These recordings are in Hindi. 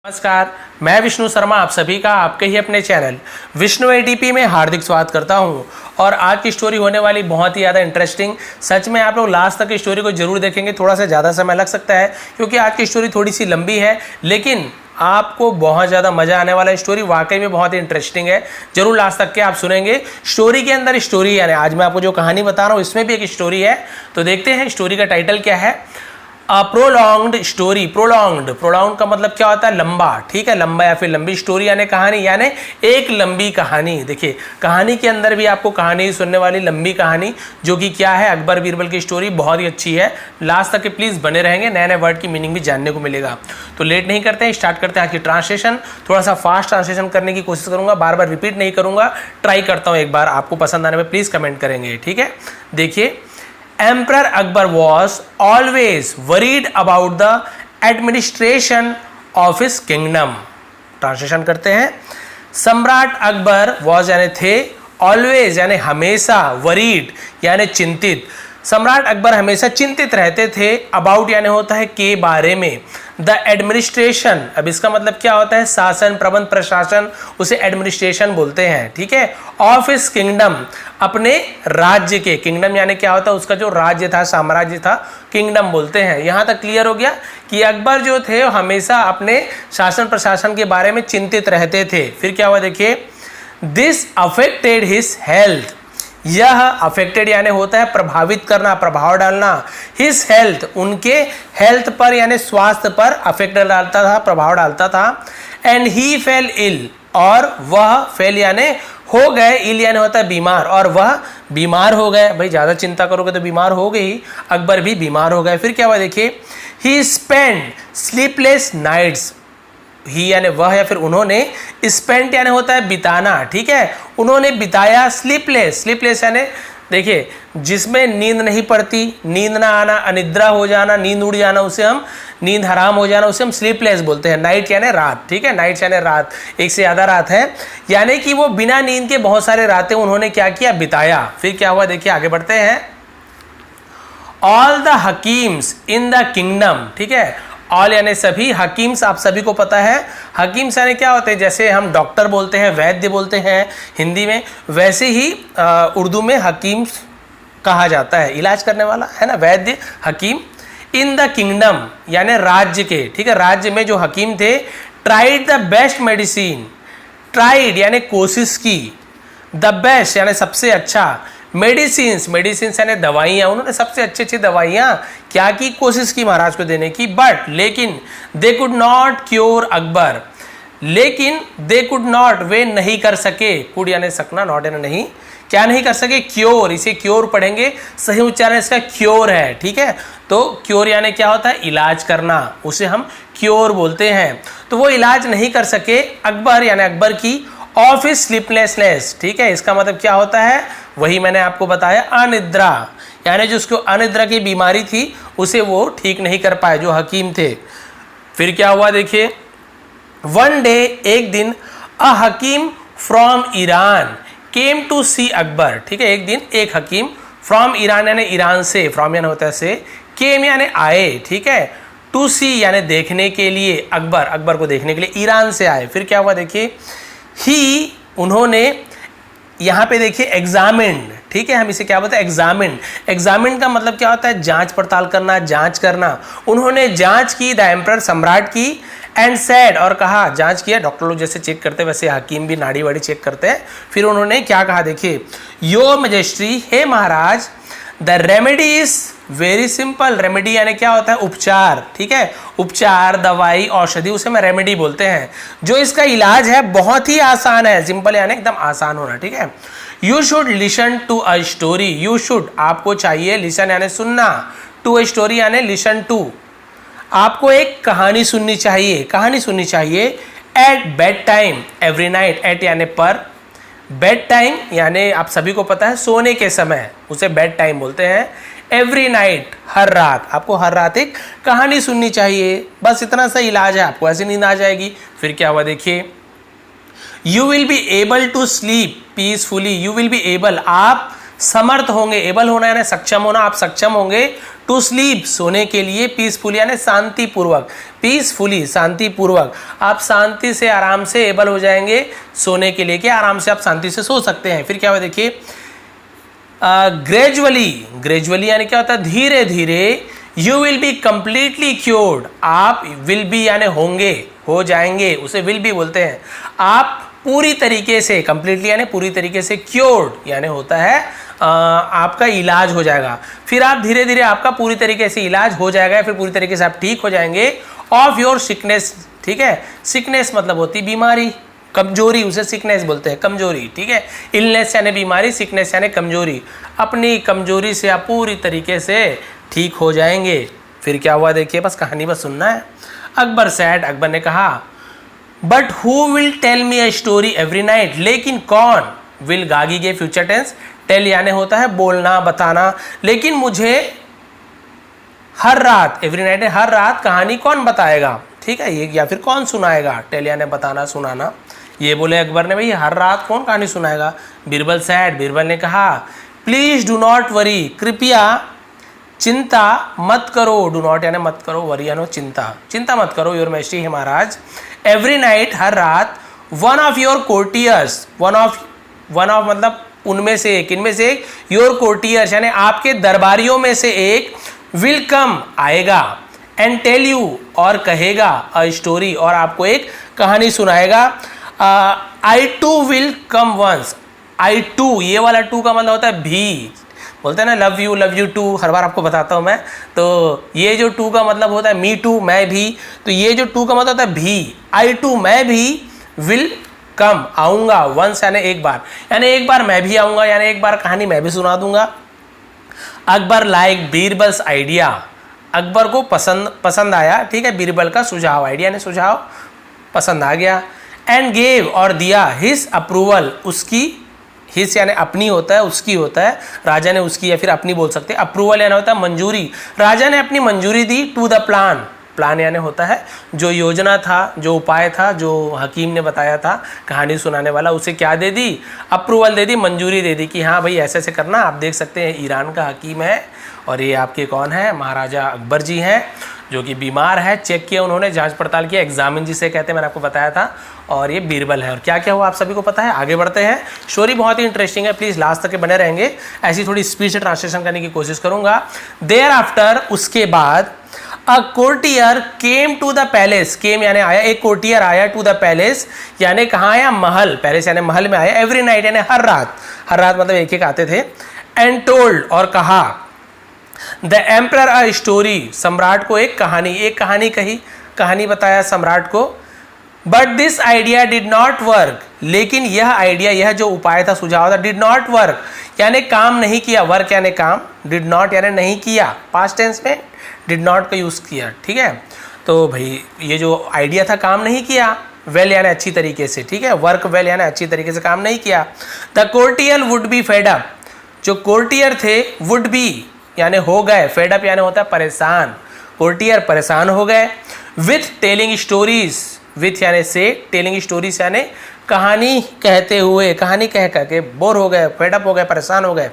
नमस्कार, मैं विष्णु शर्मा आप सभी का आपके ही अपने चैनल विष्णु एटीपी में हार्दिक स्वागत करता हूं। और आज की स्टोरी होने वाली बहुत ही ज़्यादा इंटरेस्टिंग। सच में आप लोग लास्ट तक स्टोरी को जरूर देखेंगे। थोड़ा सा ज़्यादा समय लग सकता है क्योंकि आज की स्टोरी थोड़ी सी लंबी है, लेकिन आपको बहुत ज़्यादा मज़ा आने वाला है। स्टोरी वाकई में बहुत ही इंटरेस्टिंग है, जरूर लास्ट तक के आप सुनेंगे। स्टोरी के अंदर स्टोरी यानी आज मैं आपको जो कहानी बता रहा हूँ इसमें भी एक स्टोरी है। तो देखते हैं स्टोरी का टाइटल क्या है। Prolonged story. प्रोलॉन्ग्ड का मतलब क्या होता है? लंबा, ठीक है, लंबा या फिर लंबी स्टोरी यानी कहानी, यानी एक लंबी कहानी। देखिए कहानी के अंदर भी आपको कहानी सुनने वाली लंबी कहानी, जो कि क्या है, अकबर बीरबल की स्टोरी बहुत ही अच्छी है। लास्ट तक के प्लीज़ बने रहेंगे, नए नए वर्ड की मीनिंग भी जानने को मिलेगा। तो लेट नहीं करते हैं, स्टार्ट करते हैं आज की ट्रांसलेशन। थोड़ा सा फास्ट ट्रांसलेशन करने की कोशिश करूंगा, बार बार रिपीट नहीं करूंगा, ट्राई करता हूँ एक बार। आपको पसंद आने में प्लीज़ कमेंट करेंगे, ठीक है। देखिए, Emperor Akbar was always worried about the administration of his kingdom. Translation करते हैं। सम्राट अकबर was यानी थे, always यानी हमेशा, worried यानी चिंतित। सम्राट अकबर हमेशा चिंतित रहते थे। अबाउट यानी होता है के बारे में। द एडमिनिस्ट्रेशन, अब इसका मतलब क्या होता है? शासन, प्रबंध, प्रशासन, उसे एडमिनिस्ट्रेशन बोलते हैं, ठीक है। ऑफ हिज किंगडम, अपने राज्य के। किंगडम यानी क्या होता है? उसका जो राज्य था, साम्राज्य था, किंगडम बोलते हैं। यहाँ तक क्लियर हो गया कि अकबर जो थे हमेशा अपने शासन प्रशासन के बारे में चिंतित रहते थे। फिर क्या हुआ देखिए, दिस अफेक्टेड हिज हेल्थ। यह अफेक्टेड यानी होता है प्रभावित करना, प्रभाव डालना। हिज हेल्थ, उनके हेल्थ पर यानी स्वास्थ्य पर अफेक्ट डालता था, प्रभाव डालता था। एंड ही फेल इल, और वह फेल यानी हो गए, इल यानी होता है बीमार, और वह बीमार हो गए। भाई ज़्यादा चिंता करोगे तो बीमार हो गई, अकबर भी बीमार हो गए। फिर क्या हुआ देखिए, ही स्पेंड स्लीपलेस नाइट्स। ही यानी वह या फिर उन्होंने, स्पेंट यानी होता है बिताना, ठीक है, उन्होंने बिताया। स्लीपलेस, स्लीपलेस यानी देखिए जिसमें नींद नहीं पड़ती, नींद ना आना, अनिद्रा हो जाना, नींद उड़ जाना, उसे हम नींद हराम हो जाना, उसे हम स्लीपलेस बोलते हैं। नाइट यानी रात, ठीक है, नाइट यानी रात, एक से ज़्यादा रात है, यानी कि वो बिना नींद के बहुत सारे रातें उन्होंने क्या किया, बिताया। फिर क्या हुआ देखिए, आगे बढ़ते हैं। All the hakims in the kingdom, ठीक है, ऑल यानी सभी, हकीम्स आप सभी को पता है। हकीम्स यानी क्या होते हैं? जैसे हम डॉक्टर बोलते हैं, वैद्य बोलते हैं हिंदी में, वैसे ही उर्दू में हकीम्स कहा जाता है, इलाज करने वाला, है ना, वैद्य, हकीम। इन द किंगडम यानी राज्य के, ठीक है, राज्य में जो हकीम थे। Tried the best medicine, tried यानी कोशिश की, द बेस्ट यानी सबसे अच्छा, मेडिसिन्स, मेडिसिन्स यानी दवाइयाँ, उन्होंने सबसे अच्छी अच्छी दवाइयाँ क्या की, कोशिश की महाराज को देने की। बट लेकिन they could not cure Akbar, लेकिन दे कुड नॉट, वे नहीं कर सके, कुड यानी सकना, नॉट यानी नहीं, क्या नहीं कर सके, क्योर, इसे क्योर पढ़ेंगे, सही उच्चारण इसका क्योर है, ठीक है। तो क्योर यानी क्या होता है? इलाज करना, उसे हम क्योर बोलते हैं। तो वो इलाज नहीं कर सके अकबर यानी अकबर की, ऑफ हिज स्लीपलेसनेस, ठीक है, इसका मतलब क्या होता है? वही मैंने आपको बताया, अनिद्रा, यानी जो उसको अनिद्रा की बीमारी थी उसे वो ठीक नहीं कर पाए, जो हकीम थे। फिर क्या हुआ देखिए, वन डे, एक दिन, अ हकीम फ्रॉम ईरान केम टू सी अकबर, ठीक है, एक दिन एक हकीम, फ्रॉम ईरान यानी ईरान से, फ्रॉम यानी होता है से, केम यानी आए, ठीक है, टू सी यानी देखने के लिए, अकबर, अकबर को देखने के लिए ईरान से आए। फिर क्या हुआ देखिए, ही उन्होंने, यहाँ पे देखिए एग्जामिन्ड, ठीक है, हम इसे क्या बोलते हैं? एग्जामिन्ड। एग्जामिन्ड का मतलब क्या होता है? जांच पड़ताल करना, जांच करना। उन्होंने जांच की, द एम्परर, सम्राट की, एंड सेड, और कहा, जांच किया, डॉक्टर लोग जैसे चेक करते हैं वैसे हकीम भी नाड़ी वाड़ी चेक करते हैं। फिर उन्होंने क्या कहा देखिए, योर मैजेस्टी, हे महाराज, the remedy is very simple. Remedy यानी क्या होता है? उपचार, ठीक है, उपचार, दवाई, औषधि, उसे मैं रेमेडी बोलते हैं। जो इसका इलाज है बहुत ही आसान है, सिंपल यानी एकदम आसान होना, ठीक है। You should listen to a story, you should आपको चाहिए, लिसन यानी सुनना, टू अ स्टोरी यानी लिसन टू, आपको एक कहानी सुननी चाहिए, कहानी सुननी चाहिए। At bedtime every night, at यानी पर, बेड टाइम यानी आप सभी को पता है सोने के समय, उसे बेड टाइम बोलते हैं। एवरी नाइट, हर रात, आपको हर रात एक कहानी सुननी चाहिए, बस इतना सा इलाज है, आपको ऐसी नींद आ जाएगी। फिर क्या हुआ देखिए, you will be able to sleep peacefully, you will be able, आप समर्थ होंगे, एबल होना यानी सक्षम होना, आप सक्षम होंगे टू स्लीप सोने के लिए, पीसफुली यानी शांतिपूर्वक, पीसफुली शांतिपूर्वक, आप शांति से आराम से एबल हो जाएंगे सोने के लिए कि आराम से आप शांति से सो सकते हैं। फिर क्या हुआ देखिए, ग्रेजुअली, ग्रेजुअली यानी क्या होता है, धीरे धीरे, you will be completely cured, आप विल बी यानी होंगे, हो जाएंगे, उसे विल बी बोलते हैं, आप पूरी तरीके से, कंप्लीटली यानी पूरी तरीके से, क्योर्ड यानी होता है आपका इलाज हो जाएगा, फिर आप धीरे धीरे आपका पूरी तरीके से इलाज हो जाएगा, फिर पूरी तरीके से आप ठीक हो जाएंगे ऑफ योर सिकनेस, ठीक है, सिकनेस मतलब होती बीमारी, कमजोरी, उसे सिकनेस बोलते हैं, कमजोरी, ठीक है, इलनेस यानी बीमारी, सिकनेस यानी कमजोरी, अपनी कमजोरी से आप पूरी तरीके से ठीक हो जाएंगे। फिर क्या हुआ देखिए, बस कहानी बस सुनना है। अकबर सैड, अकबर ने कहा, but who will tell me a story every night, लेकिन कौन, विल गागी के फ्यूचर टेंस, टेल यानी होता है बोलना, बताना, लेकिन मुझे हर रात, एवरी नाइट हर रात कहानी कौन बताएगा, ठीक है, ये या फिर कौन सुनाएगा, टेल यानी बताना, सुनाना, ये बोले अकबर ने, भाई हर रात कौन कहानी सुनाएगा। बीरबल सैड, बीरबल ने कहा, प्लीज डू नॉट वरी, कृपया चिंता मत करो, डू नॉट यानी मत करो, वरी यानी चिंता, चिंता मत करो, योर मैजेस्टी है महाराज, एवरी नाइट हर रात, one of your courtiers, one of मतलब उनमें से एक, इनमें से एक, योर कोर्टियर्स यानी आपके दरबारियों में से एक, विल कम आएगा, एंड टेल यू और कहेगा, अ स्टोरी और आपको एक कहानी सुनाएगा, I too will come once, I too, ये वाला टू का मतलब होता है भी, बोलते हैं ना लव यू टू, हर बार आपको बताता हूँ मैं, तो ये जो टू का मतलब होता है मी टू, मैं भी, तो ये जो टू का मतलब होता है भी, आई टू मैं भी, विल कम आऊँगा, वंस यानी एक बार, यानी एक बार मैं भी आऊँगा, यानी एक बार कहानी मैं भी सुना दूंगा। अकबर लाइक बीरबल्स आइडिया, अकबर को पसंद आया, ठीक है, बीरबल का सुझाव, आइडिया ने सुझाव पसंद आ गया, एंड गेव और दिया, हिज अप्रूवल, उसकी, हिज यानी अपनी होता है, उसकी होता है, राजा ने उसकी या फिर अपनी बोल सकते हैं, अप्रूवल यानी होता है मंजूरी, राजा ने अपनी मंजूरी दी, टू द प्लान, प्लान यानी होता है जो योजना था, जो उपाय था, जो हकीम ने बताया था कहानी सुनाने वाला, उसे क्या दे दी, अप्रूवल दे दी, मंजूरी दे दी कि हाँ भाई ऐसे ऐसे करना। आप देख सकते हैं ईरान का हकीम है और ये आपके कौन है, महाराजा अकबर जी हैं, जो कि बीमार है, चेक किया उन्होंने, जांच पड़ताल किया, एग्जामिन जिसे कहते हैं मैंने आपको बताया था, और ये बीरबल है। और क्या क्या हुआ आप सभी को पता है। आगे बढ़ते हैं, स्टोरी बहुत ही इंटरेस्टिंग है, प्लीज़ लास्ट तक के बने रहेंगे, ऐसी थोड़ी स्पीड से ट्रांसलेशन करने की कोशिश करूंगा। देयर आफ्टर, उसके बाद, a courtier came to the palace, came यानी आया, एक कोर्टियर आया, टू द पैलेस यानी कहाँ आया, महल, पैलेस यानी महल में आया, एवरी नाइट यानी हर रात, हर रात मतलब एक एक आते थे, एंड टोल्ड और कहा, द एम्परर अ स्टोरी, सम्राट को एक कहानी कही, कहानी बताया सम्राट को, but this idea did not work, लेकिन यह आइडिया, यह जो उपाय था, सुझाव था, डिड नॉट वर्क यानी काम नहीं किया, वर्क यानी काम, डिड नॉट यानी नहीं किया, पास्ट टेंस में डिड नॉट का यूज किया, ठीक है। तो भाई ये जो आइडिया था काम नहीं किया, वेल यानी अच्छी तरीके से, ठीक है, वर्क वेल यानी अच्छी तरीके से काम नहीं किया। The courtier would be fed up, जो कोर्टियर थे, वुड बी यानी हो गए, फेड अप यानी होता है परेशान, कोर्टियर परेशान हो गए, विथ टेलिंग स्टोरीज, विथ यानी से, टेलिंग स्टोरीज यानी कहानी कहते हुए, कहानी कह करके बोर हो गए, फेड अप हो गए, परेशान हो गए।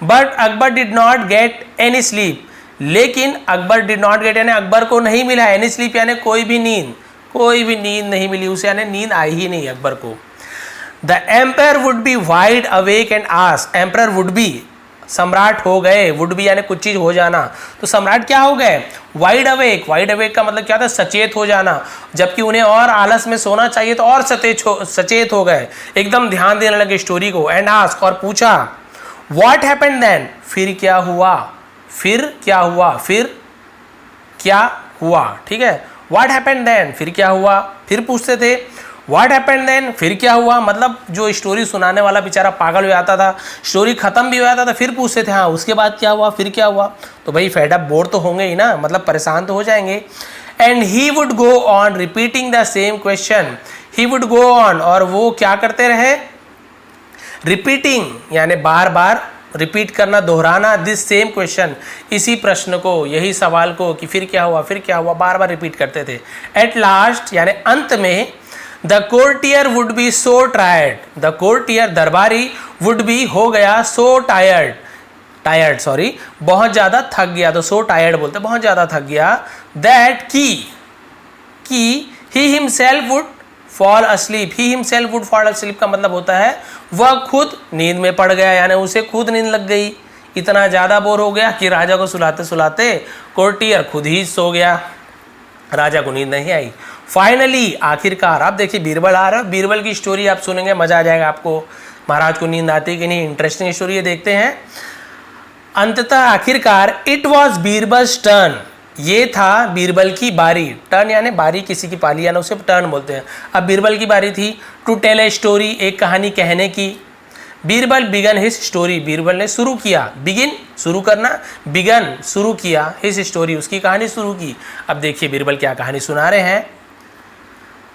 But Akbar did not get any sleep, लेकिन अकबर डिड नॉट गेट यानी अकबर को नहीं मिला एनी स्लीप यानी कोई भी नींद नहीं मिली उसे, यानी नींद आई ही नहीं अकबर को। The emperor would be wide awake and ask, emperor would be, सम्राट हो गए, वुड बी यानी कुछ चीज हो जाना, तो सम्राट क्या हो गए, वाइड अवेक, वाइड अवेक का मतलब क्या था, सचेत हो जाना, जबकि उन्हें और आलस में सोना चाहिए तो और सचेत हो गए, एकदम ध्यान देने लगे स्टोरी को। एंड आस्क और पूछा, व्हाट हैपेंड देन, फिर क्या हुआ, ठीक है, व्हाट हैपेंड देन, फिर क्या हुआ, फिर पूछते थे, व्हाट हैपेंड देन, फिर क्या हुआ, मतलब जो स्टोरी सुनाने वाला बेचारा पागल हो जाता था, स्टोरी खत्म भी हो जाता था, फिर पूछते थे हाँ उसके बाद क्या हुआ, फिर क्या हुआ, तो भाई फेड अप, बोर तो होंगे ही ना, मतलब परेशान तो हो जाएंगे। And he would go on repeating the same question, he would go on, और वो क्या करते रहे, रिपीटिंग यानी बार बार रिपीट करना, दोहराना, दिस सेम क्वेश्चन, इसी प्रश्न को, यही सवाल को कि फिर क्या हुआ, बार बार रिपीट करते थे। एट लास्ट यानी अंत में, the courtier would be so tired, the courtier दरबारी वुड बी हो गया सो टायर्ड, टायर्ड सॉरी बहुत ज़्यादा थक गया, तो सो टायर्ड बोलते बहुत ज़्यादा थक गया, दैट की he himself would fall asleep, he himself would fall asleep का मतलब होता है वह खुद नींद में पड़ गया, यानी उसे खुद नींद लग गई, इतना ज़्यादा बोर हो गया कि राजा को सुलाते सुलाते कोर्टियर खुद ही सो गया, राजा को नींद नहीं आई। फाइनली आखिरकार, आप देखिए बीरबल आ रहा है, बीरबल की स्टोरी आप सुनेंगे मजा आ जाएगा आपको, महाराज को नींद आती कि नहीं, इंटरेस्टिंग स्टोरी है, देखते हैं। अंततः आखिरकार इट वॉज बीरबल्स टर्न, ये था बीरबल की बारी, टर्न यानी बारी किसी की पाली यानी उसे टर्न बोलते हैं। अब बीरबल की बारी थी टू टेल ए स्टोरी, एक कहानी कहने की। Birbal began his story, Birbal ने शुरू किया, बिगिन शुरू करना, बिगन शुरू किया, हिज स्टोरी उसकी कहानी शुरू की। अब देखिए बीरबल क्या कहानी सुना रहे हैं।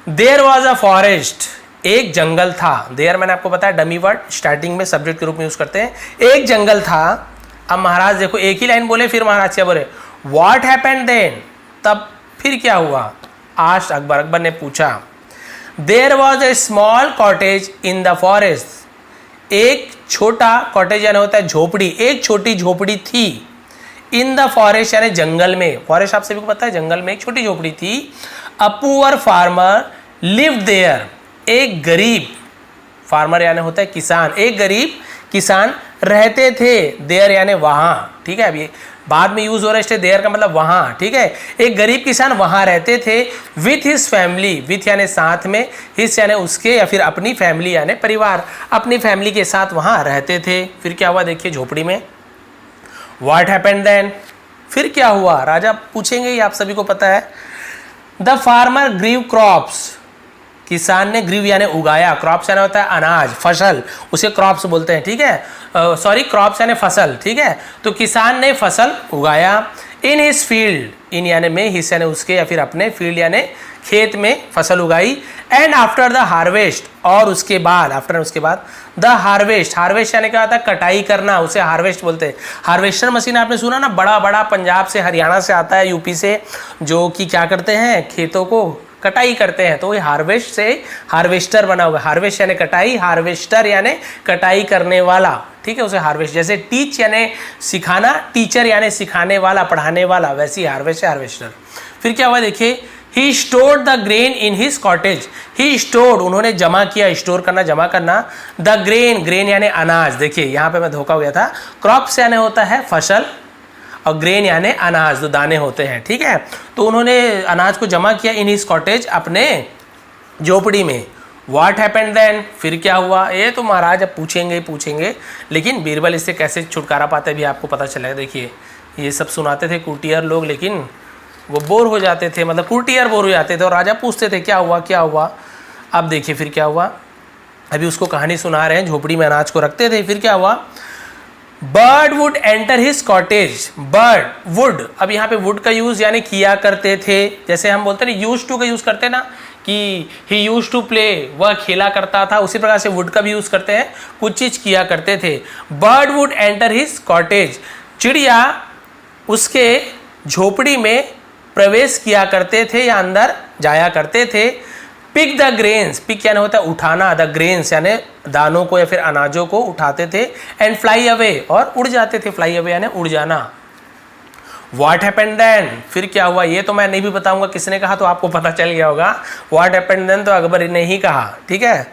देयर वॉज अ फॉरेस्ट, एक जंगल था, देयर मैंने आपको बताया डमी वर्ड स्टार्टिंग में सब्जेक्ट के रूप में यूज करते हैं, एक जंगल था। अब महाराज देखो एक ही लाइन बोले, फिर महाराज क्या बोले, व्हाट हैपेंड देन, तब फिर क्या हुआ, आस्क्ड अकबर, अकबर ने पूछा। There was a small cottage in the forest, एक छोटा कॉटेज यानी होता है झोपड़ी, एक छोटी झोपड़ी थी, इन द फॉरेस्ट यानी जंगल में, फॉरेस्ट आप सभी को पता है जंगल में एक छोटी झोपड़ी थी। A poor farmer lived there, एक गरीब फार्मर यानी होता है किसान, एक गरीब किसान रहते थे, देयर यानी वहां, ठीक है। अभी बाद में यूज हो रहा है इसलिए देयर का मतलब वहां, ठीक है। एक गरीब किसान वहां रहते थे, विथ हिज फैमिली, विथ यानी साथ में, हिज यानी उसके या फिर अपनी फैमिली यानी परिवार, अपनी फैमिली के साथ वहां रहते थे। फिर क्या हुआ देखिए झोपड़ी में, व्हाट हैपेंड देन, फिर क्या हुआ, राजा पूछेंगे, ये आप सभी को पता है। द फार्मर ग्रीव क्रॉप्स, किसान ने ग्रीव यानी उगाया, क्रॉप्स यानी होता है अनाज फसल, उसे क्रॉप्स बोलते हैं, ठीक है, सॉरी क्रॉप्स यानी फसल, ठीक है। तो किसान ने फसल उगाया, इन हिज फील्ड, इन यानी में, हिज यानी उसके या फिर अपने, फील्ड यानी खेत में फसल उगाई। एंड आफ्टर द हार्वेस्ट, और उसके बाद, आफ्टर उसके बाद, द हार्वेस्ट, हार्वेस्ट यानी क्या होता है कटाई करना, उसे हार्वेस्ट बोलते हैं। हार्वेस्टर मशीन आपने सुना ना, बड़ा बड़ा पंजाब से हरियाणा से आता है, यूपी से, जो कि क्या करते हैं खेतों को कटाई करते हैं, तो ये हार्वेस्ट से हार्वेस्टर बना हुआ है, हार्वेस्ट यानी कटाई, हार्वेस्टर यानी कटाई करने वाला, ठीक है, उसे हार्वेस्ट, जैसे टीच यानी सिखाना, टीचर यानी सिखाने वाला पढ़ाने वाला, वैसे ही हार्वेस्ट है हार्वेस्टर। फिर क्या हुआ देखिए, he stored the grain in his cottage, he stored उन्होंने जमा किया, स्टोर करना जमा करना, द ग्रेन, ग्रेन यानी अनाज, देखिए यहाँ पे मैं धोखा हो गया था, क्रॉप्स यानी होता है फसल और ग्रेन यानी अनाज जो दाने होते हैं, ठीक है। तो उन्होंने अनाज को जमा किया इन हिज कॉटेज, अपने झोपड़ी में। व्हाट हैपेंड देन, फिर क्या हुआ, ये तो महाराज अब पूछेंगे ही पूछेंगे, लेकिन बीरबल इससे कैसे छुटकारा पाते भी आपको पता चलेगा। देखिए ये सब सुनाते थे कुटियर लोग, लेकिन वो बोर हो जाते थे, मतलब कुटियर बोर हो जाते थे और राजा पूछते थे क्या हुआ क्या हुआ। अब देखिए फिर क्या हुआ, अभी उसको कहानी सुना रहे हैं, झोपड़ी में अनाज को रखते थे, फिर क्या हुआ, bird would enter his cottage, bird would, अब यहाँ पे वुड का यूज यानी किया करते थे, जैसे हम बोलते हैं यूज टू का यूज करते हैं ना, कि ही यूज टू प्ले, वह खेला करता था, उसी प्रकार से वुड का भी यूज करते हैं, कुछ चीज किया करते थे। Bird would enter his cottage, चिड़िया उसके झोपड़ी में प्रवेश किया करते थे या अंदर जाया करते थे। पिक द ग्रेन्स, पिक यानी होता है उठाना, द ग्रेन्स यानी दानों को या फिर अनाजों को उठाते थे। एंड फ्लाई अवे, और उड़ जाते थे, फ्लाई अवे यानी उड़ जाना। व्हाट हैपेंड देन, फिर क्या हुआ, ये तो मैं नहीं भी बताऊंगा किसने कहा, तो आपको पता चल गया होगा। व्हाट हैपेंड देन तो अकबर ने ही कहा, ठीक है।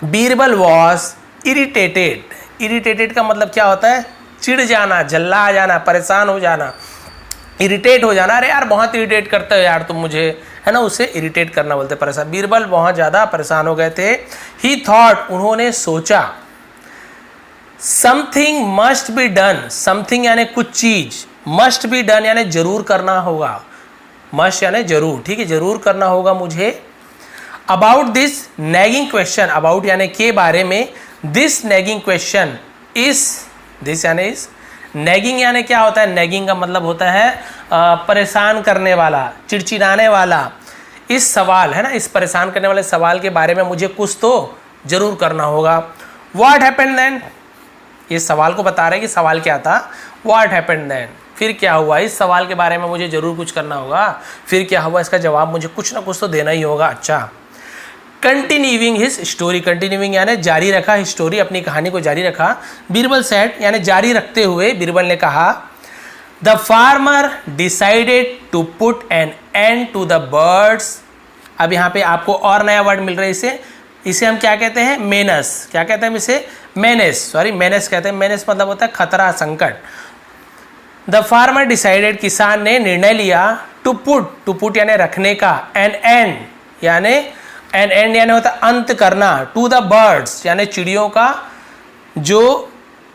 बीरबल वॉज इरिटेटेड, इरिटेटेड का मतलब क्या होता है, चिढ़ जाना, जल्ला आ जाना, परेशान हो जाना, इरिटेट हो जाना, अरे यार बहुत इरिटेट करते हो यार तुम मुझे, है ना, उसे इरिटेट करना बोलते, परेशान। बीरबल बहुत ज़्यादा परेशान हो गए थे। ही थॉट, उन्होंने सोचा, something must be done, something यानी कुछ चीज, मस्ट बी डन यानी जरूर करना होगा, मस्ट यानी जरूर, ठीक है, जरूर करना होगा मुझे। About this nagging question, about यानी के बारे में, दिस नैगिंग क्वेश्चन, इस, दिस यानी इस, नैगिंग यानी क्या होता है, नैगिंग का मतलब होता है परेशान करने वाला, चिड़चिड़ाने वाला, इस सवाल, है ना, इस परेशान करने वाले सवाल के बारे में मुझे कुछ तो जरूर करना होगा। व्हाट हैपेंड देन, ये सवाल को बता रहे हैं कि सवाल क्या था। व्हाट हैपेंड देन, फिर क्या हुआ, इस सवाल के बारे में मुझे ज़रूर कुछ करना होगा। फिर क्या हुआ, इसका जवाब मुझे कुछ ना कुछ तो देना ही होगा। अच्छा, कंटिन्यूइंग हिज स्टोरी, कंटिन्यूइंग यानी जारी रखा, हिज स्टोरी अपनी कहानी को जारी रखा। बीरबल सेड यानी जारी रखते हुए बीरबल ने कहा, the farmer decided to put an end to the birds. अब यहाँ पे आपको और नया वर्ड मिल रहा है, इसे हम क्या कहते हैं, मेनस। क्या कहते हैं हम इसे, मेनेस, सॉरी मेनेस कहते हैं। मेनेस मतलब होता है खतरा, संकट। द फार्मर डिसाइडेड, किसान ने निर्णय लिया, टू पुट यानी रखने का, एन एंड यानी होता है अंत करना, टू द बर्ड्स यानी चिड़ियों का, जो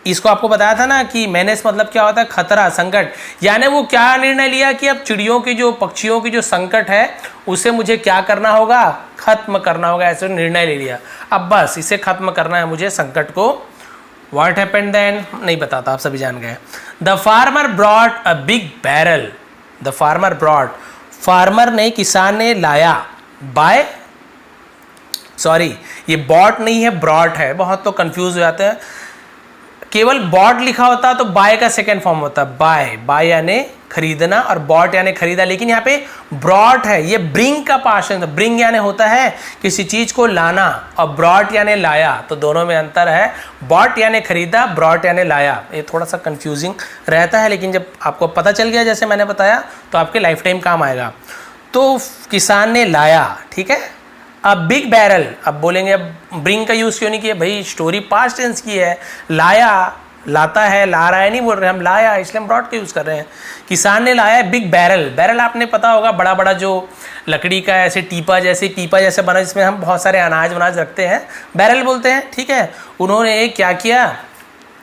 इसको आपको बताया था ना कि मेनेस मतलब क्या होता है, खतरा, संकट। यानी वो क्या निर्णय लिया कि अब चिड़ियों की जो, पक्षियों की जो संकट है उसे मुझे क्या करना होगा, खत्म करना होगा। ऐसे निर्णय ले लिया, अब बस इसे खत्म करना है मुझे, संकट को। व्हाट हैपेंड देन नहीं बताता, आप सभी जान गए। The farmer brought a big barrel, the farmer brought, farmer ने, किसान ने लाया, बाय, सॉरी ये बॉट नहीं है ब्रॉट है, बहुत तो कंफ्यूज हो जाते हैं। केवल बॉट लिखा होता तो बाय का सेकेंड फॉर्म होता, बाय यानी खरीदना और बॉट यानी खरीदा, लेकिन यहाँ पे ब्रॉट है, ये ब्रिंग का पास्ट है। ब्रिंग यानी होता है किसी चीज को लाना और ब्रॉट यानी लाया, तो दोनों में अंतर है। बॉट यानी खरीदा, ब्रॉट यानी लाया। ये थोड़ा सा कंफ्यूजिंग रहता है, लेकिन जब आपको पता चल गया जैसे मैंने बताया तो आपके लाइफ टाइम काम आएगा। तो किसान ने लाया, ठीक है। अब बिग बैरल, अब बोलेंगे अब ब्रिंग का यूज़ क्यों नहीं किया भाई, स्टोरी पास्ट टेंस की है। लाया, लाता है, ला रहा है नहीं बोल रहे हम, लाया, इसलिए हम ब्रॉड का यूज़ कर रहे हैं। किसान ने लाया बिग बैरल, बैरल आपने पता होगा बड़ा बड़ा जो लकड़ी का ऐसे पीपा जैसे बना, जिसमें हम बहुत सारे अनाज वनाज रखते हैं, बैरल बोलते हैं, ठीक है। उन्होंने क्या किया,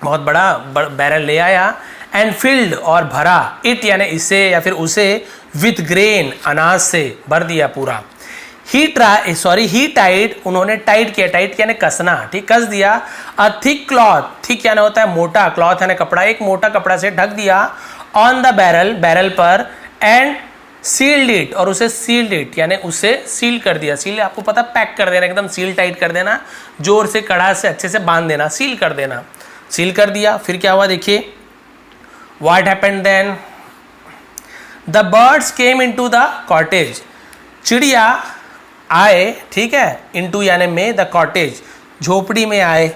बहुत बड़ा बैरल ले आया, एंड फिल्ड और भरा, इट यानी इसे या फिर उसे, विथ ग्रेन अनाज से भर दिया पूरा। ही टाइड, उन्होंने टाइट किया, टाइट यानी कसना, ठीक, कस दिया। अ थिक क्लॉथ, थिक यानी होता है मोटा, क्लॉथ यानी कपड़ा, एक मोटा कपड़ा से ढक दिया, ऑन द बैरल, बैरल पर, एंड सील्ड इट, और उसे सील्ड इट यानी उसे सील कर दिया। सील आपको पता, पैक कर देना, एकदम सील टाइट कर देना, जोर से कड़ा से अच्छे से बांध देना, सील कर देना। सील कर दिया, फिर क्या हुआ देखिए, what happened then, the birds came into the cottage, चिड़िया आए, ठीक है, इनटू यानी में, द कॉटेज झोपड़ी में आए।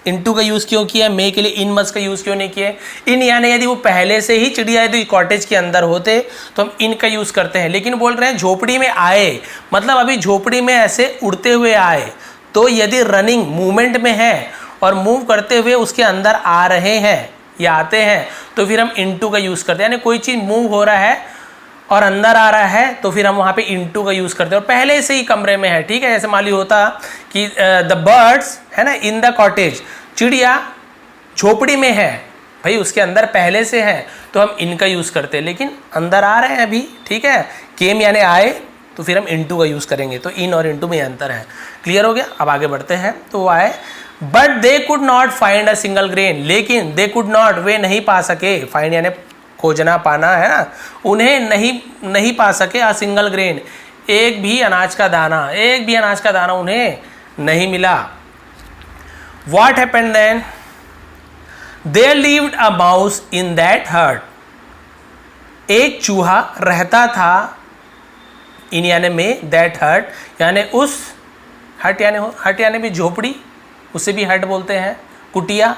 इनटू का यूज़ क्यों किया, मे के लिए इन मस का यूज़ क्यों नहीं किया। इन यानी यदि वो पहले से ही चिड़िया यदि कॉटेज के अंदर होते तो हम इन का यूज़ करते हैं, लेकिन बोल रहे हैं झोपड़ी में आए, मतलब अभी झोपड़ी में ऐसे उड़ते हुए आए। तो यदि रनिंग मूवमेंट में है और मूव करते हुए उसके अंदर आ रहे हैं या आते हैं तो फिर हम इनटू का यूज़ करते हैं। यानी कोई चीज़ मूव हो रहा है और अंदर आ रहा है तो फिर हम वहाँ पे इनटू का यूज़ करते हैं, और पहले से ही कमरे में है, ठीक है। जैसे मान ली होता कि द बर्ड्स है ना इन द कॉटेज, चिड़िया झोपड़ी में है, भाई उसके अंदर पहले से है तो हम इनका यूज़ करते हैं, लेकिन अंदर आ रहे हैं अभी, ठीक है। केम यानी आए तो फिर हम इनटू का यूज़ करेंगे, तो इन और इनटू में अंतर है। क्लियर हो गया, अब आगे बढ़ते हैं। तो वो आए, but they could not find a single grain, लेकिन दे कुड नॉट, वे नहीं पा सके, फाइंड यानी खोजना पाना है ना, उन्हें नहीं पा सके, अ सिंगल ग्रेन, एक भी अनाज का दाना उन्हें नहीं मिला। What happened then, there lived a mouse in that hut, एक चूहा रहता था, इन यानी में, दैट हट यानी उस, हट यानी भी झोपड़ी, उसे भी हट बोलते हैं, कुटिया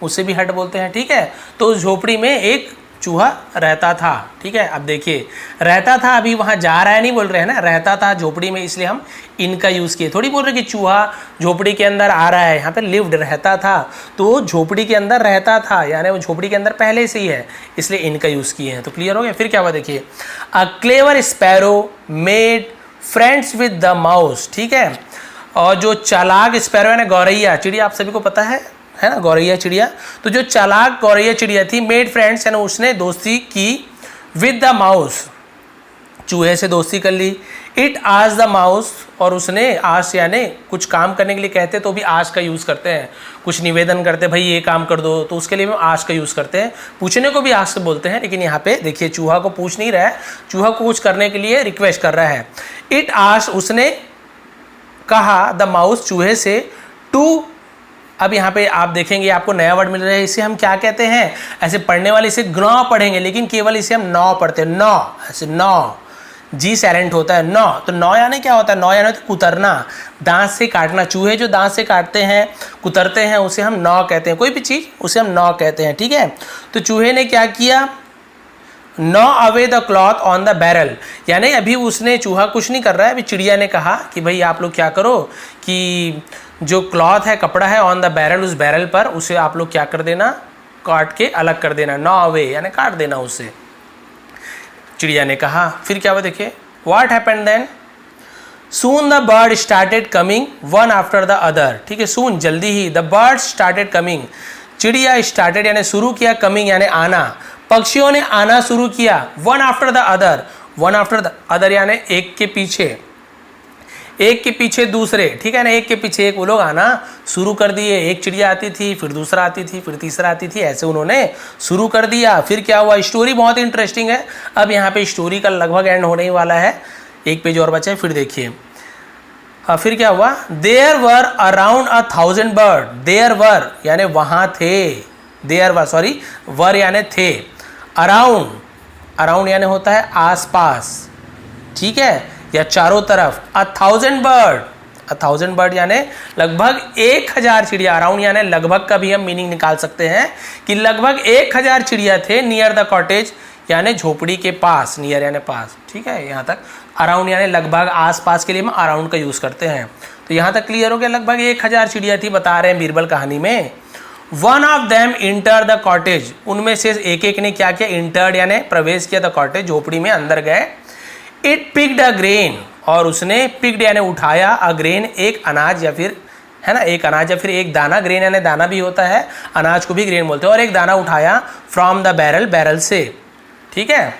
उसे भी हट बोलते हैं, ठीक है। तो उस झोपड़ी में एक चूहा रहता था, ठीक है। अब देखिए रहता था, अभी वहाँ जा रहा है नहीं बोल रहे हैं ना, रहता था झोपड़ी में, इसलिए हम इनका यूज़ किए, थोड़ी बोल रहे कि चूहा झोपड़ी के अंदर आ रहा है, यहाँ पे लिव्ड रहता था, तो झोपड़ी के अंदर रहता था यानी वो झोपड़ी के अंदर पहले से ही है, इसलिए इनका यूज़ किए हैं। तो क्लियर हो गया। फिर क्या हुआ देखिए, a clever sparrow made friends with the mouse, ठीक है। और जो चालाक स्पैरो यानी गौरैया चिड़िया, आप सभी को पता है ना, गौरैया चिड़िया, तो जो चालाक गौरैया चिड़िया थी, मेड फ्रेंड्स यानी उसने दोस्ती की, विद द माउस चूहे से दोस्ती कर ली। इट आज द माउस, और उसने आश यानी कुछ काम करने के लिए कहते तो भी आश का यूज़ करते हैं, कुछ निवेदन करते भाई ये काम कर दो, तो उसके लिए हम आश का यूज़ करते हैं। पूछने को भी आश बोलते हैं, लेकिन यहाँ पे देखिए चूहा को पूछ नहीं रहा है, चूहा को कुछ करने के लिए रिक्वेस्ट कर रहा है। इट आश, उसने कहा, द माउस चूहे से, टू अब यहाँ पे आप देखेंगे आपको नया वर्ड मिल रहा है, इसे हम क्या कहते हैं, ऐसे पढ़ने वाले इसे ग्नॉ पढ़ेंगे, लेकिन केवल इसे हम नौ पढ़ते हैं, नौ, ऐसे नौ, जी साइलेंट होता है, नौ। तो नौ यानी क्या होता है, नौ यानी तो कुतरना, दांत से काटना, चूहे जो दांत से काटते हैं, कुतरते हैं, उसे हम नौ कहते हैं, कोई भी चीज़ उसे हम नौ कहते हैं, ठीक है। तो चूहे ने क्या किया, नॉ away the cloth on the barrel, यानी अभी उसने, चूहा कुछ नहीं कर रहा है, अभी चिड़िया ने कहा कि भाई आप लोग क्या करो कि जो क्लॉथ है, कपड़ा है, ऑन द बैरल, उस बैरल पर, उसे आप लोग क्या कर देना, काट के अलग कर देना, नॉ अवे यानी काट देना उसे, चिड़िया ने कहा। फिर क्या हुआ देखिए, what happened then, soon the bird started coming one after the other, ठीक है, सून जल्दी ही, द बर्ड स्टार्टेड कमिंग, चिड़िया स्टार्टेड यानी शुरू किया, कमिंग यानी आना, पक्षियों ने आना शुरू किया, one after the other, one after the other यानी एक के पीछे, एक के पीछे दूसरे, ठीक है ना, एक के पीछे एक वो लोग आना शुरू कर दिए, एक चिड़िया आती थी, फिर दूसरा आती थी, फिर तीसरा आती थी, ऐसे उन्होंने शुरू कर दिया। फिर क्या हुआ, स्टोरी बहुत इंटरेस्टिंग है, अब यहाँ पे स्टोरी का लगभग एंड होने ही वाला है, एक पेज और बचा है, फिर देखिए। फिर क्या हुआ, there were around 1000 bird, there were यानी वहाँ थे, देयर वर, सॉरी वर यानी थे, अराउंड, अराउंड यानी होता है आसपास, ठीक है, या चारों तरफ, 1000 बर्ड, 1000 बर्ड यानी लगभग 1000 चिड़िया, अराउंड यानी लगभग का भी हम मीनिंग निकाल सकते हैं कि लगभग 1000 चिड़िया थे, नियर द कॉटेज यानी झोपड़ी के पास, नियर यानी पास, ठीक है, यहाँ तक, अराउंड यानी लगभग, आसपास के लिए हम अराउंड का यूज करते हैं। तो यहाँ तक क्लियर हो गया, लगभग 1000 चिड़िया थी, बता रहे हैं बीरबल कहानी में। One of them enter the cottage, उनमें से एक एक ने क्या किया, इंटर्ड यानी प्रवेश किया, द कॉटेज झोपड़ी में अंदर गए। इट पिक्ड अ ग्रेन, और उसने, पिक्ड यानी उठाया, अ ग्रेन एक अनाज या फिर, है ना, एक अनाज या फिर एक दाना, ग्रेन यानी दाना भी होता है, अनाज को भी ग्रेन बोलते हैं, और एक दाना उठाया फ्रॉम द बैरल, बैरल से, ठीक है।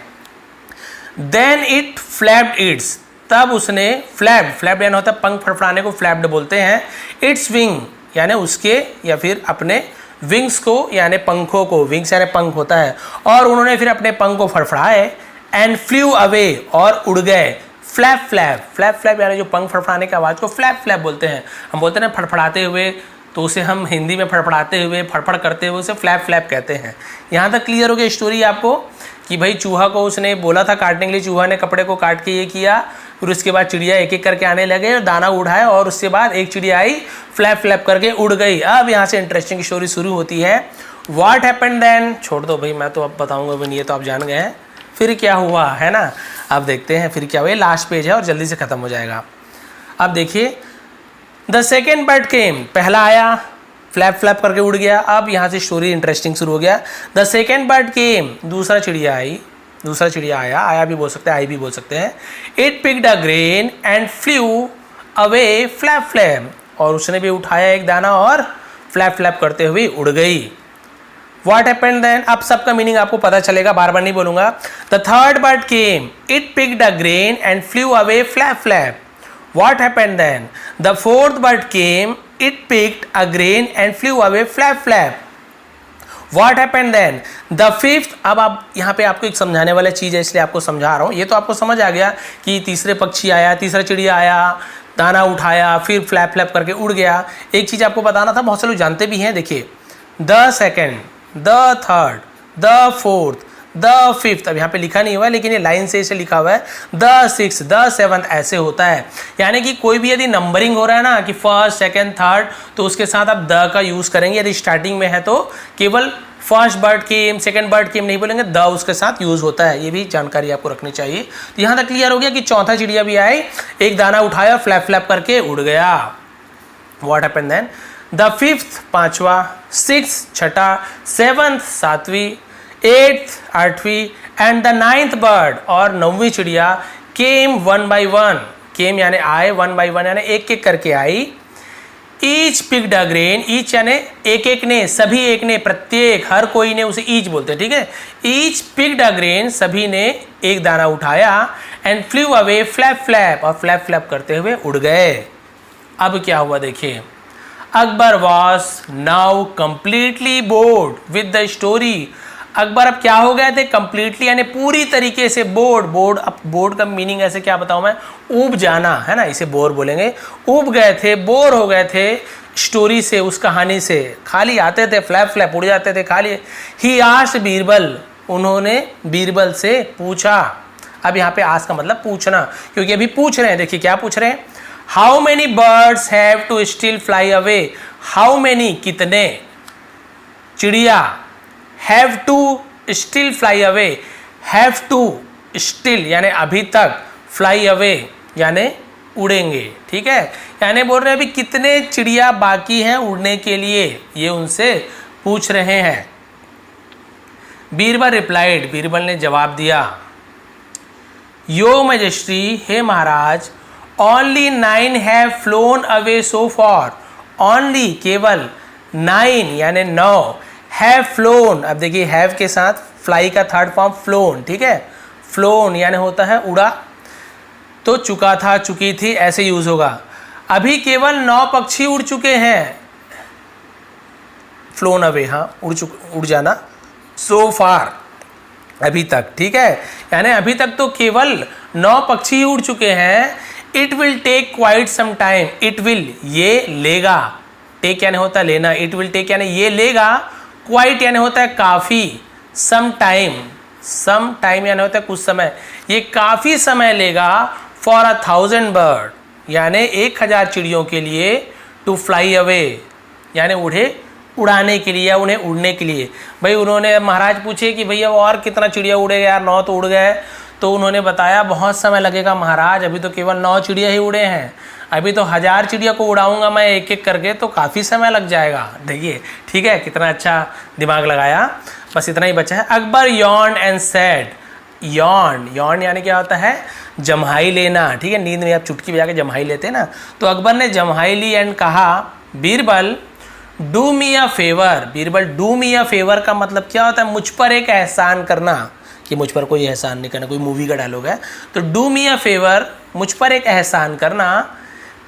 देन इट फ्लैप्ड इट्स, तब उसने, फ्लैप्ड, फ्लैप्ड यानी होता है पंख फड़फड़ाने को फ्लैप्ड बोलते हैं, इट्स विंग यानी उसके या फिर अपने विंग्स को यानी पंखों को, विंग्स यानी पंख होता है, और उन्होंने फिर अपने पंख को फड़फड़ाए, एंड फ्लू अवे और उड़ गए, फ्लैप फ्लैप, फ्लैप फ्लैप यानी जो पंख फड़फड़ाने की आवाज़ को फ्लैप फ्लैप बोलते हैं, हम बोलते हैं ना फड़फड़ाते हुए, तो उसे हम हिंदी में फड़फड़ाते हुए, फड़फड़ करते हुए उसे फ्लैप फ्लैप कहते हैं। यहाँ तक क्लियर हो गया स्टोरी आपको कि भाई चूहा को उसने बोला था काटने के लिए, चूहा ने कपड़े को काट के ये किया, फिर उसके बाद चिड़िया एक एक करके आने लगे और दाना उठाया, और उसके बाद एक चिड़िया आई फ्लैप फ्लैप करके उड़ गई। अब यहाँ से इंटरेस्टिंग स्टोरी शुरू होती है। व्हाट हैपेंड देन, छोड़ दो भाई, मैं तो अब बताऊंगा भी नहीं, ये तो आप जान गए हैं। फिर क्या हुआ, है ना, अब देखते हैं फिर क्या हुआ। ये लास्ट पेज है और जल्दी से खत्म हो जाएगा। अब देखिए, द सेकेंड बर्ड केम, पहला आया फ्लैप फ्लैप करके उड़ गया। अब यहाँ से स्टोरी इंटरेस्टिंग शुरू हो गया। द सेकेंड बर्ड केम, दूसरा चिड़िया आई, दूसरा चिड़िया आया, आया भी बोल सकते हैं, आई भी बोल सकते हैं। It picked a grain and flu away flap flap, और उसने भी उठाया एक दाना और फ्लैप फ्लैप करते हुए उड़ गई। What happened then? अब सबका मीनिंग आपको पता चलेगा, बार बार नहीं बोलूंगा। The third bird came, it picked a grain and flew away flap flap. What happened then? The fourth bird came, it picked a grain and flew away flap flap. What happened then? The fifth, अब आप यहाँ पे आपको एक समझाने वाला चीज़ है इसलिए आपको समझा रहा हूँ। ये तो आपको समझ आ गया कि तीसरे पक्षी आया, तीसरा चिड़िया आया, दाना उठाया, फिर फ्लैप फ्लैप करके उड़ गया। एक चीज़ आपको बताना था, बहुत से लोग जानते भी हैं। देखिए, the second, the third, the fourth, the fifth, अब यहाँ पे लिखा नहीं हुआ है लेकिन ये लाइन से इसे लिखा हुआ है, द सिक्स, द सेवंथ, ऐसे होता है। यानी कि कोई भी यदि नंबरिंग हो रहा है ना कि फर्स्ट सेकंड थर्ड, तो उसके साथ आप द का यूज करेंगे। यदि स्टार्टिंग में है तो केवल फर्स्ट बर्ड केम, सेकंड बर्ड केम नहीं बोलेंगे, द उसके साथ यूज होता है। ये भी जानकारी आपको रखनी चाहिए। तो यहाँ तक क्लियर हो गया कि चौथा चिड़िया भी आए, एक दाना उठाया और फ्लैप फ्लैप करके उड़ गया। What happened then? The fifth, पांचवा, सिक्स, छठा, सेवंथ, सातवीं, एट्थ, आठवीं, एंड द नाइन्थ बर्ड, और नौवीं चिड़िया, came one by one, came यानी आए, वन बाई वन यानी एक एक करके आई। Each picked a grain, each यानी एक एक ने, सभी एक ने, प्रत्येक, हर कोई ने, उसे ईच बोलते हैं, ठीक है। ईच पिक्ड अ ग्रेन, सभी ने एक दाना उठाया, and flu away flap flap, और फ्लैप फ्लैप करते हुए उड़ गए। अब क्या हुआ देखिए, Akbar was now completely board with the story. Akbar अब क्या हो गए थे, कंप्लीटली यानी पूरी तरीके से बोर्ड, अब बोर्ड का मीनिंग ऐसे क्या बताऊं मैं, ऊब जाना है ना, इसे बोर बोलेंगे। ऊब गए थे, बोर हो गए थे स्टोरी से, उस कहानी से, खाली आते थे फ्लैप उड़ जाते थे खाली। ही आस्क्ड बीरबल, उन्होंने बीरबल से पूछा। अब यहाँ पे आस्क का मतलब पूछना, क्योंकि अभी पूछ रहे हैं, देखिए क्या पूछ रहे हैं, how many birds have to still fly away, how many कितने चिड़िया, have to still fly away, have to still यानी अभी तक, फ्लाई अवे यानी उड़ेंगे, ठीक है, यानी बोल रहे हैं अभी कितने चिड़िया बाकी हैं उड़ने के लिए, ये उनसे पूछ रहे हैं। बीरबल रिप्लाइड, बीरबल ने जवाब दिया, यो मैजेस्टी, हे महाराज, only 9 have flown away so far, only केवल 9 यानी 9, हैव फ्लोन, अब देखिए हैव के साथ फ्लाई का थर्ड फॉर्म फ्लोन, ठीक है, फ्लोन यानी होता है उड़ा, तो चुका था, चुकी थी, ऐसे यूज होगा। अभी केवल 9 पक्षी उड़ चुके हैं, फ्लोन अवे, हाँ उड़ जाना, सो फार अभी तक, ठीक है, यानी अभी तक तो केवल 9 पक्षी ही उड़ चुके हैं। It will take quite some time, it will ये लेगा, टेक यानी होता है लेना, इट विल टेक यानी ये लेगा, क्वाइट यानी होता है काफ़ी, सम टाइम यानी होता है कुछ समय, ये काफ़ी समय लेगा, फॉर 1000 बर्ड यानी 1000 चिड़ियों के लिए, टू फ्लाई अवे यानी उड़ाने के लिए या उन्हें उड़ने के लिए। भाई उन्होंने महाराज पूछे कि भैया और कितना चिड़िया उड़ेगा यार, 9 तो उड़ गए, तो उन्होंने बताया बहुत समय लगेगा महाराज, अभी तो केवल 9 चिड़िया ही उड़े हैं, अभी तो 1000 चिड़िया को उड़ाऊंगा मैं एक एक करके, तो काफ़ी समय लग जाएगा। देखिए ठीक है, कितना अच्छा दिमाग लगाया। बस इतना ही बचा है। Akbar yawn and sad, yawn यानी क्या होता है, जम्हाई लेना, ठीक है, नींद में आप चुटकी बजा के जम्हाई लेते हैं ना, तो अकबर ने जम्हाई ली एंड कहा, Birbal do me a favour, Birbal do me a favour का मतलब क्या होता है, मुझ पर एक एहसान करना, कि मुझ पर कोई एहसान नहीं करना, कोई मूवी का डायलॉग है, तो डू मी अ फेवर, मुझ पर एक एहसान करना,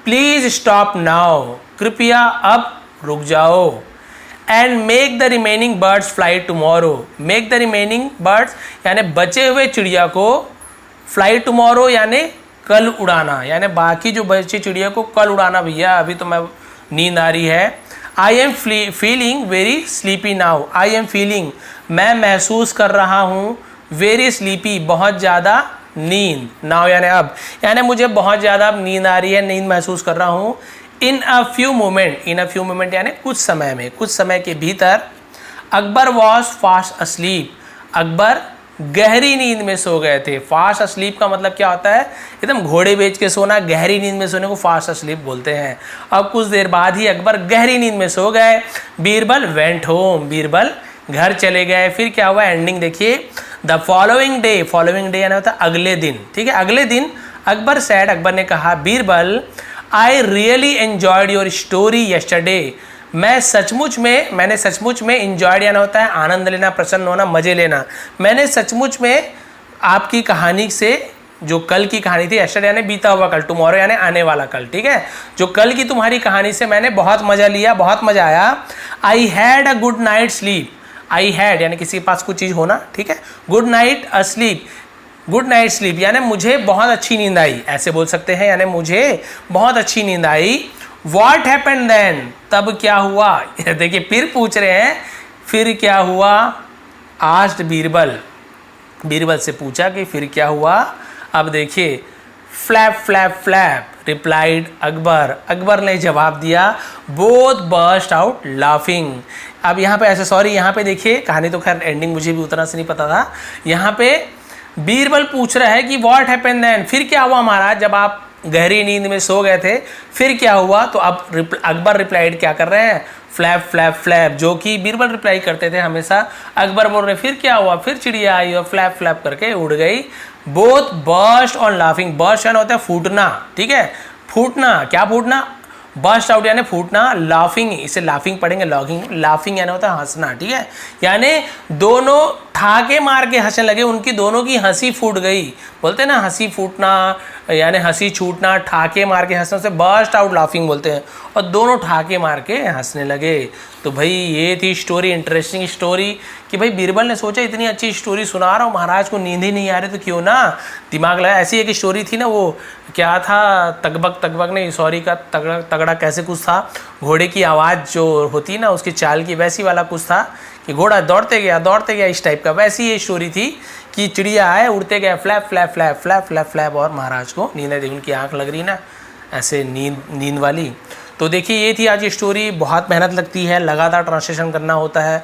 प्लीज स्टॉप नाउ, कृपया अब रुक जाओ, and make the remaining birds fly tomorrow, make the remaining birds यानी बचे हुए चिड़िया को, फ्लाई टुमारो यानी कल उड़ाना, यानी बाकी जो बची चिड़िया को कल उड़ाना भैया, अभी तो मैं नींद आ रही है। I am feeling very sleepy now, I am feeling मैं महसूस कर रहा हूँ, वेरी स्लीपी बहुत ज़्यादा नींद, नाउ यानी अब, यानी मुझे बहुत ज़्यादा अब नींद आ रही है, नींद महसूस कर रहा हूँ। इन अ फ्यू मोमेंट यानी कुछ समय में, कुछ समय के भीतर, Akbar was fast asleep, Akbar गहरी नींद में सो गए थे। फास्ट अस्लीप का मतलब क्या होता है, एकदम घोड़े बेच के सोना, गहरी नींद में सोने को फास्ट अस्लीप बोलते हैं। अब कुछ देर बाद ही अकबर गहरी नींद में सो गए। बीरबल वेंट होम, बीरबल घर चले गए। फिर क्या हुआ, एंडिंग देखिए, द फॉलोइंग डे यानी होता है अगले दिन, ठीक है, अगले दिन अकबर सैड, अकबर ने कहा, Birbal I really enjoyed your story yesterday, मैंने सचमुच में इंजॉयड यानी होता है आनंद लेना, प्रसन्न होना, मजे लेना, मैंने सचमुच में आपकी कहानी से, जो कल की कहानी थी, यस्टरडे यानी बीता हुआ कल, टुमारो यानी आने वाला कल, ठीक है, जो कल की तुम्हारी कहानी से मैंने बहुत मजा लिया, बहुत मजा आया। I had a good night sleep, I had यानी किसी के पास कुछ चीज़ होना, ठीक है, good night sleep, good night sleep यानी मुझे बहुत अच्छी नींद आई, ऐसे बोल सकते हैं, यानी मुझे बहुत अच्छी नींद आई। What happened then? तब क्या हुआ, देखिए फिर पूछ रहे हैं, फिर क्या हुआ, asked बीरबल से पूछा कि फिर क्या हुआ। अब देखिए, फ्लैप रिप्लाइड अकबर ने जवाब दिया, बोथ बर्स्ट आउट लाफिंग। अब यहाँ पे ऐसे, सॉरी यहाँ पे देखिए, कहानी तो खैर एंडिंग मुझे भी उतना से नहीं पता था, यहाँ पे बीरबल पूछ रहा है कि व्हाट हैपेंड देन, फिर क्या हुआ महाराज, जब आप गहरी नींद में सो गए थे, फिर क्या हुआ। तो अब अकबर रिप्लाइड क्या कर रहे हैं, फ्लैप, जो कि बीरबल रिप्लाई करते थे हमेशा। अकबर बोल रहे फिर क्या हुआ, फिर चिड़िया आई और फ्लैप करके उड़ गई। Both burst on laughing, burst यानी होता है फूटना, ठीक है, फूटना, क्या फूटना, बर्स्ट आउट यानी फूटना, लाफिंग, इसे लाफिंग पढ़ेंगे, लाफिंग यानी होता है हंसना, ठीक है, यानी दोनों ठाके मार के हंसने लगे, उनकी दोनों की हंसी फूट गई। बोलते हैं ना हंसी फूटना, यानी हंसी छूटना, ठाके मार के हंसने से बर्स्ट आउट लाफिंग बोलते हैं, और दोनों ठाके मार के हंसने लगे। तो भाई ये थी स्टोरी, इंटरेस्टिंग स्टोरी कि भाई बीरबल ने सोचा इतनी अच्छी स्टोरी सुना रहा हूँ, महाराज को नींद ही नहीं आ रही तो क्यों ना दिमाग लगाया। ऐसी एक स्टोरी थी ना, वो क्या था, तकबक नहीं सॉरी का तगड़ा तगड़ा कैसे कुछ था, घोड़े की आवाज़ जो होती है ना उसकी चाल की, वैसी वाला कुछ था कि घोड़ा दौड़ते गया इस टाइप का। वैसी ये स्टोरी थी कि चिड़िया आए, उड़ते गए, flap flap flap flap flap flap, और महाराज को नींद, देखिए उनकी आँख लग रही ना ऐसे नींद वाली। तो देखिए ये थी आज की स्टोरी। बहुत मेहनत लगती है, लगातार ट्रांसलेशन करना होता है,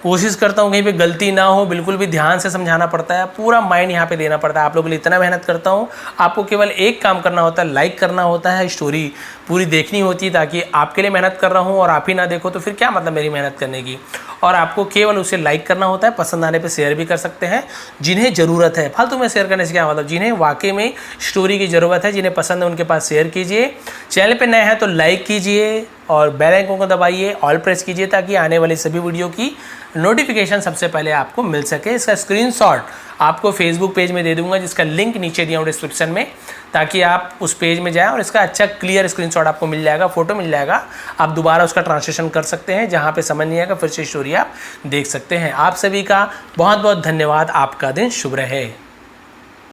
कोशिश करता हूँ कहीं पे गलती ना हो, बिल्कुल भी ध्यान से समझाना पड़ता है, पूरा माइंड यहाँ पे देना पड़ता है। आप लोगों के लिए इतना मेहनत करता हूँ, आपको केवल एक काम करना होता है, लाइक करना होता है, स्टोरी पूरी देखनी होती है, ताकि आपके लिए मेहनत कर रहा हूँ और आप ही ना देखो तो फिर क्या मतलब मेरी मेहनत करने की। और आपको केवल उसे लाइक करना होता है, पसंद आने पे शेयर भी कर सकते हैं जिन्हें ज़रूरत है। फालतू में शेयर करने से क्या मतलब, जिन्हें वाकई में स्टोरी की ज़रूरत है, जिन्हें पसंद है उनके पास शेयर कीजिए। चैनल पे नए हैं तो लाइक कीजिए और बेल आइकन को दबाइए, ऑल प्रेस कीजिए, ताकि आने वाली सभी वीडियो की नोटिफिकेशन सबसे पहले आपको मिल सके। इसका स्क्रीनशॉट आपको फेसबुक पेज में दे दूंगा, जिसका लिंक नीचे दिया हूँ डिस्क्रिप्शन में, ताकि आप उस पेज में जाएं और इसका अच्छा क्लियर स्क्रीनशॉट आपको मिल जाएगा, फोटो मिल जाएगा। आप दोबारा उसका ट्रांसलेशन कर सकते हैं, जहाँ पे समझ नहीं आएगा फिर से स्टोरी आप देख सकते हैं। आप सभी का बहुत बहुत धन्यवाद। आपका दिन शुभ रहे।